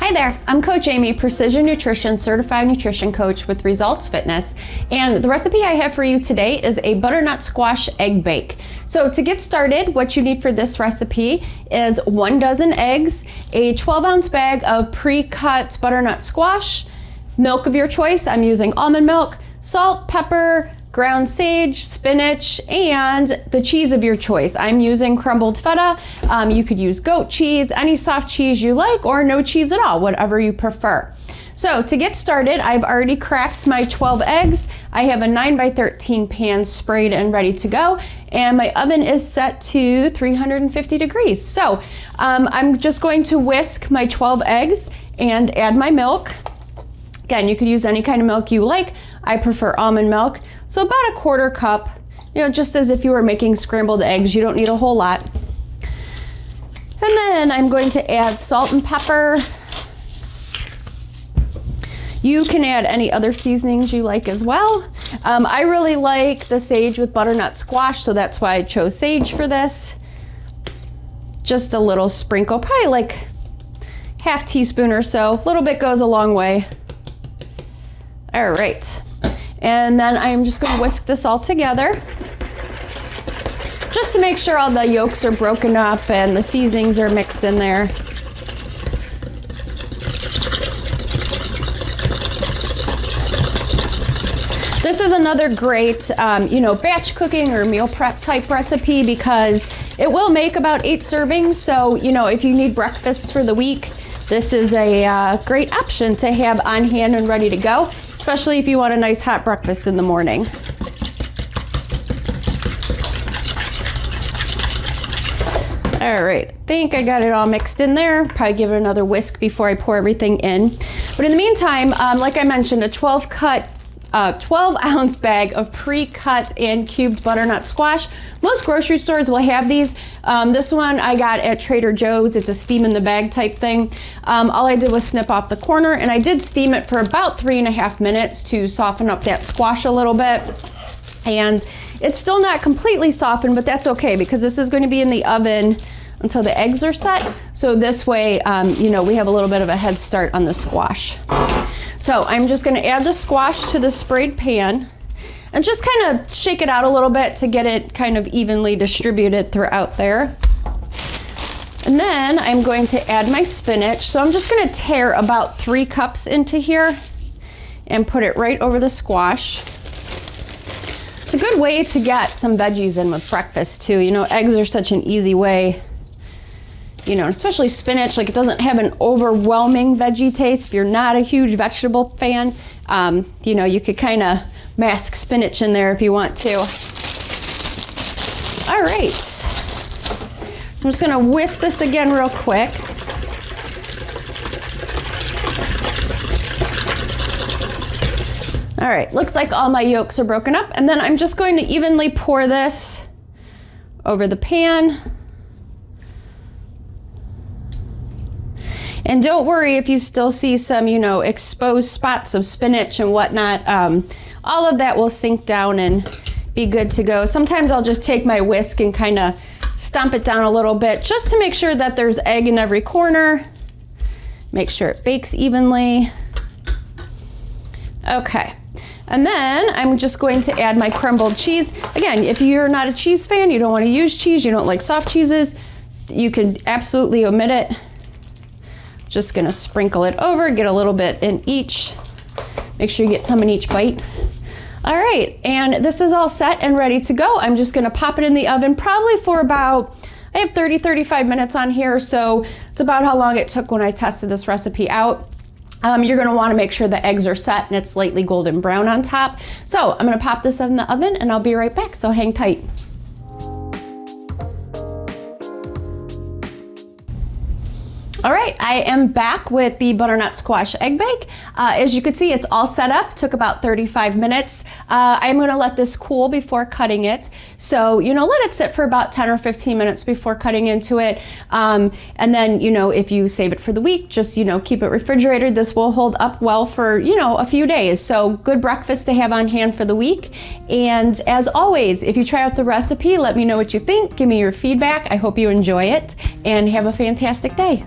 Hi there, I'm Coach Amy, Precision Nutrition Certified Nutrition Coach with Results Fitness, and the recipe I have for you today is a butternut squash egg bake. So to get started, what you need for this recipe is 1 dozen eggs, a 12-ounce bag of pre-cut butternut squash, milk of your choice, I'm using almond milk, salt, pepper, ground sage, spinach, and the cheese of your choice. I'm using crumbled feta. You could use goat cheese, any soft cheese you like, or no cheese at all, whatever you prefer. So to get started, I've already cracked my 12 eggs. I have a 9x13 pan sprayed and ready to go, and my oven is set to 350 degrees. So I'm just going to whisk my 12 eggs and add my milk. Again, you could use any kind of milk you like. I prefer almond milk. So about a 1/4 cup, just as if you were making scrambled eggs. You don't need a whole lot. And then I'm going to add salt and pepper. You can add any other seasonings you like as well. I really like the sage with butternut squash, so that's why I chose sage for this. Just a little sprinkle, probably like ½ teaspoon or so. A little bit goes a long way. All right. And then I'm just going to whisk this all together just to make sure all the yolks are broken up and the seasonings are mixed in there. This is another great, batch cooking or meal prep type recipe because it will make about 8 servings. So, if you need breakfasts for the week, this is a great option to have on hand and ready to go, especially if you want a nice hot breakfast in the morning. All right, I think I got it all mixed in there. Probably give it another whisk before I pour everything in. But in the meantime, like I mentioned, a 12-ounce bag of pre-cut and cubed butternut squash. Most grocery stores will have these. This one I got at Trader Joe's. It's a steam in the bag type thing. All I did was snip off the corner, and I did steam it for about 3.5 minutes to soften up that squash a little bit. And it's still not completely softened, but that's okay because this is going to be in the oven until the eggs are set. So this way, we have a little bit of a head start on the squash. So I'm just going to add the squash to the sprayed pan and just kind of shake it out a little bit to get it kind of evenly distributed throughout there. And then I'm going to add my spinach. So I'm just going to tear about 3 cups into here and put it right over the squash. It's a good way to get some veggies in with breakfast too. Eggs are such an easy way. Especially spinach, like it doesn't have an overwhelming veggie taste. If you're not a huge vegetable fan, you could kind of mask spinach in there if you want to. All right. I'm just gonna whisk this again real quick. All right, looks like all my yolks are broken up, and then I'm just going to evenly pour this over the pan. And don't worry if you still see some, exposed spots of spinach and whatnot. All of that will sink down and be good to go. Sometimes I'll just take my whisk and kind of stomp it down a little bit just to make sure that there's egg in every corner. Make sure it bakes evenly. Okay. And then I'm just going to add my crumbled cheese. Again, if you're not a cheese fan, you don't want to use cheese, you don't like soft cheeses, you could absolutely omit it. Just gonna sprinkle it over, get a little bit in each. Make sure you get some in each bite. All right, and this is all set and ready to go. I'm just gonna pop it in the oven probably for about, I have 30-35 minutes on here, so it's about how long it took when I tested this recipe out. You're gonna wanna make sure the eggs are set and it's slightly golden brown on top. So I'm gonna pop this in the oven and I'll be right back, so hang tight. All right, I am back with the butternut squash egg bake. As you can see, it's all set up, took about 35 minutes. I'm gonna let this cool before cutting it. So, let it sit for about 10 or 15 minutes before cutting into it. And then, if you save it for the week, just, keep it refrigerated. This will hold up well for, a few days. So good breakfast to have on hand for the week. And as always, if you try out the recipe, let me know what you think. Give me your feedback. I hope you enjoy it and have a fantastic day.